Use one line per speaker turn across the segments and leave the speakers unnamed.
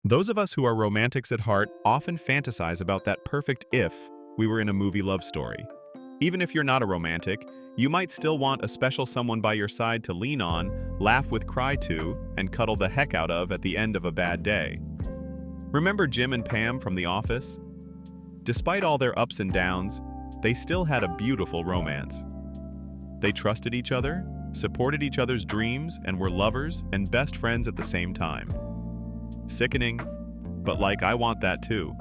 Those of us who are romantics at heart often fantasize about that perfect if we were in a movie love story. Even if you're not a romantic, you might still want a special someone by your side to lean on, laugh with, cry to, and cuddle the heck out of at the end of a bad day. Remember Jim and Pam from The Office? Despite all their ups and downs, they still had a beautiful romance. They trusted each other, supported each other's dreams, and were lovers and best friends at the same time. Sickening, but I want that too.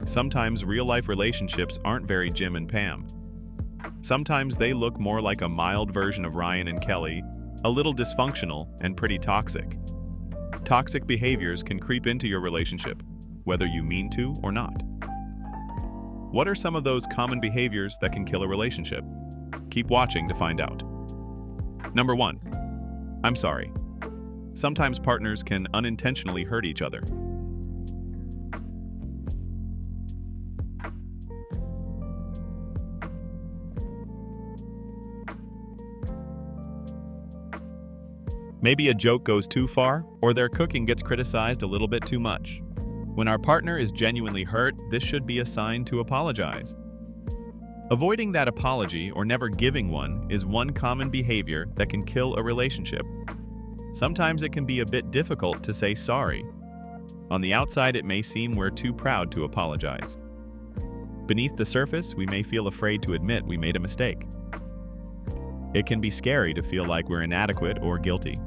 Sometimes real-life relationships aren't very Jim and Pam. Sometimes they look more like a mild version of Ryan and Kelly, a little dysfunctional and pretty toxic. Toxic behaviors can creep into your relationship, whether you mean to or not. What are some of those common behaviors that can kill a relationship? Keep watching to find out. Number 1. I'm sorry. Sometimes partners can unintentionally hurt each other. Maybe a joke goes too far, or their cooking gets criticized a little bit too much. When our partner is genuinely hurt, this should be a sign to apologize. Avoiding that apology or never giving one is one common behavior that can kill a relationship. Sometimes it can be a bit difficult to say sorry. On the outside, it may seem we're too proud to apologize. Beneath the surface, we may feel afraid to admit we made a mistake. It can be scary to feel like we're inadequate or guilty.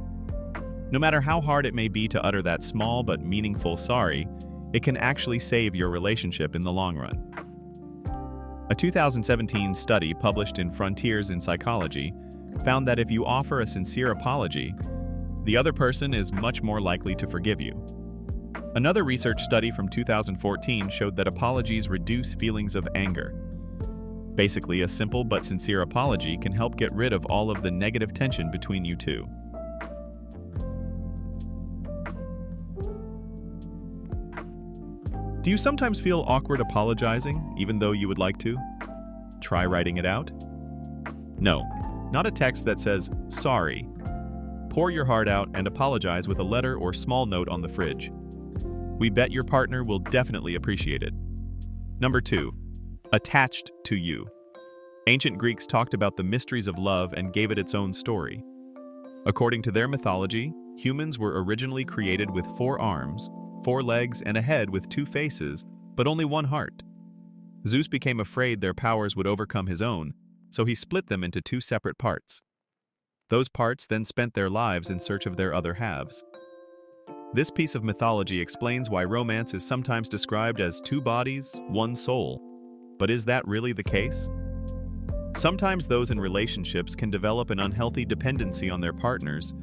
No matter how hard it may be to utter that small but meaningful sorry, it can actually save your relationship in the long run. A 2017 study published in Frontiers in Psychology found that if you offer a sincere apology, the other person is much more likely to forgive you. Another research study from 2014 showed that apologies reduce feelings of anger. Basically, a simple but sincere apology can help get rid of all of the negative tension between you two. Do you sometimes feel awkward apologizing, even though you would like to? Try writing it out? No, not a text that says, "Sorry." Pour your heart out and apologize with a letter or small note on the fridge. We bet your partner will definitely appreciate it. Number 2. Attached to you. Ancient Greeks talked about the mysteries of love and gave it its own story. According to their mythology, humans were originally created with 4 arms, 4 legs, and a head with 2 faces, but only 1 heart. Zeus became afraid their powers would overcome his own, so he split them into 2 separate parts. Those parts then spent their lives in search of their other halves. This piece of mythology explains why romance is sometimes described as 2 bodies, 1 soul. But is that really the case? Sometimes those in relationships can develop an unhealthy dependency on their partners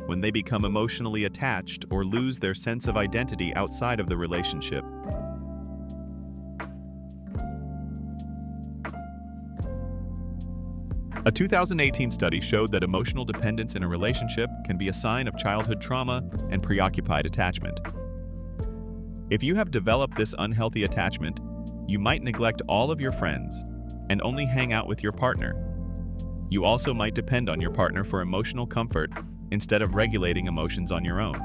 when they become emotionally attached or lose their sense of identity outside of the relationship. A 2018 study showed that emotional dependence in a relationship can be a sign of childhood trauma and preoccupied attachment. If you have developed this unhealthy attachment, you might neglect all of your friends and only hang out with your partner. You also might depend on your partner for emotional comfort instead of regulating emotions on your own.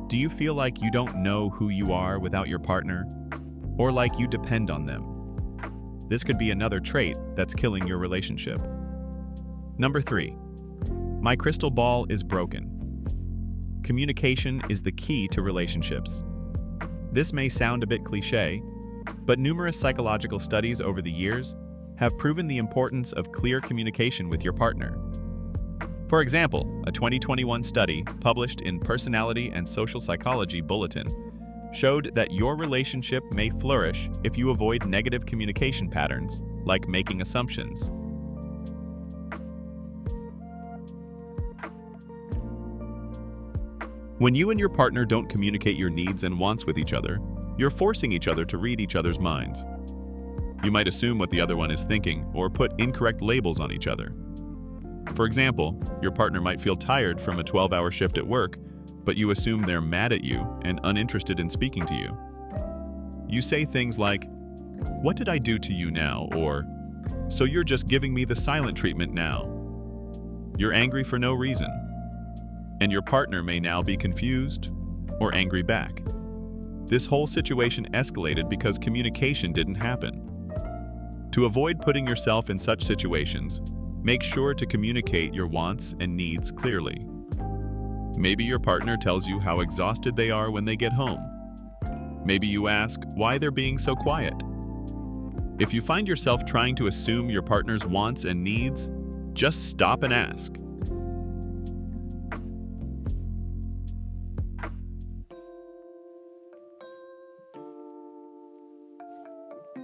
Do you feel like you don't know who you are without your partner, or like you depend on them? This could be another trait that's killing your relationship. Number 3. My crystal ball is broken. Communication is the key to relationships. This may sound a bit cliché, but numerous psychological studies over the years have proven the importance of clear communication with your partner. For example, a 2021 study published in Personality and Social Psychology Bulletin showed that your relationship may flourish if you avoid negative communication patterns, like making assumptions. When you and your partner don't communicate your needs and wants with each other, you're forcing each other to read each other's minds. You might assume what the other one is thinking or put incorrect labels on each other. For example, your partner might feel tired from a 12-hour shift at work, but you assume they're mad at you and uninterested in speaking to you. You say things like, "What did I do to you now?" or, "So you're just giving me the silent treatment now." You're angry for no reason, and your partner may now be confused, or angry back. This whole situation escalated because communication didn't happen. To avoid putting yourself in such situations, make sure to communicate your wants and needs clearly. Maybe your partner tells you how exhausted they are when they get home. Maybe you ask why they're being so quiet. If you find yourself trying to assume your partner's wants and needs, just stop and ask.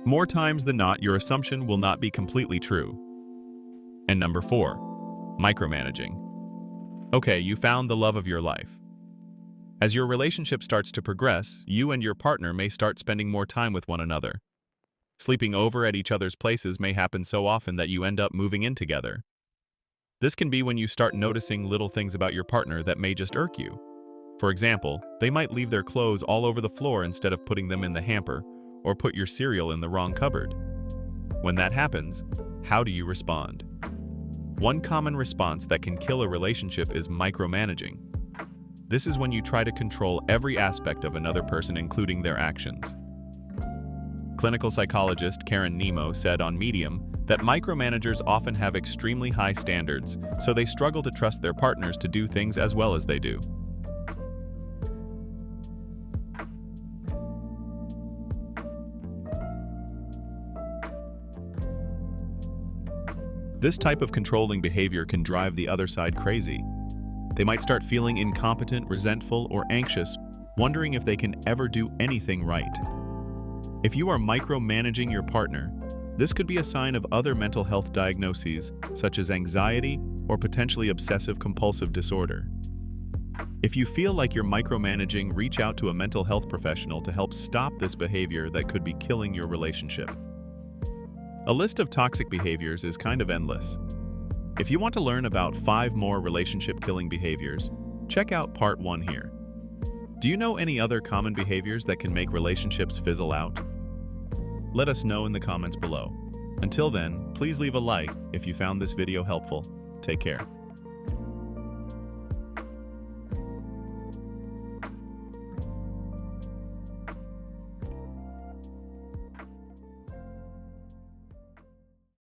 More times than not, your assumption will not be completely true. And number 4, micromanaging. Okay, you found the love of your life. As your relationship starts to progress, you and your partner may start spending more time with one another. Sleeping over at each other's places may happen so often that you end up moving in together. This can be when you start noticing little things about your partner that may just irk you. For example, they might leave their clothes all over the floor instead of putting them in the hamper, or put your cereal in the wrong cupboard. When that happens, how do you respond? One common response that can kill a relationship is micromanaging. This is when you try to control every aspect of another person, including their actions. Clinical psychologist Karen Nemo said on Medium that micromanagers often have extremely high standards, so they struggle to trust their partners to do things as well as they do. This type of controlling behavior can drive the other side crazy. They might start feeling incompetent, resentful, or anxious, wondering if they can ever do anything right. If you are micromanaging your partner, this could be a sign of other mental health diagnoses, such as anxiety or potentially obsessive-compulsive disorder. If you feel like you're micromanaging, reach out to a mental health professional to help stop this behavior that could be killing your relationship. A list of toxic behaviors is kind of endless. If you want to learn about 5 more relationship-killing behaviors, check out Part 1 here. Do you know any other common behaviors that can make relationships fizzle out? Let us know in the comments below. Until then, please leave a like if you found this video helpful. Take care.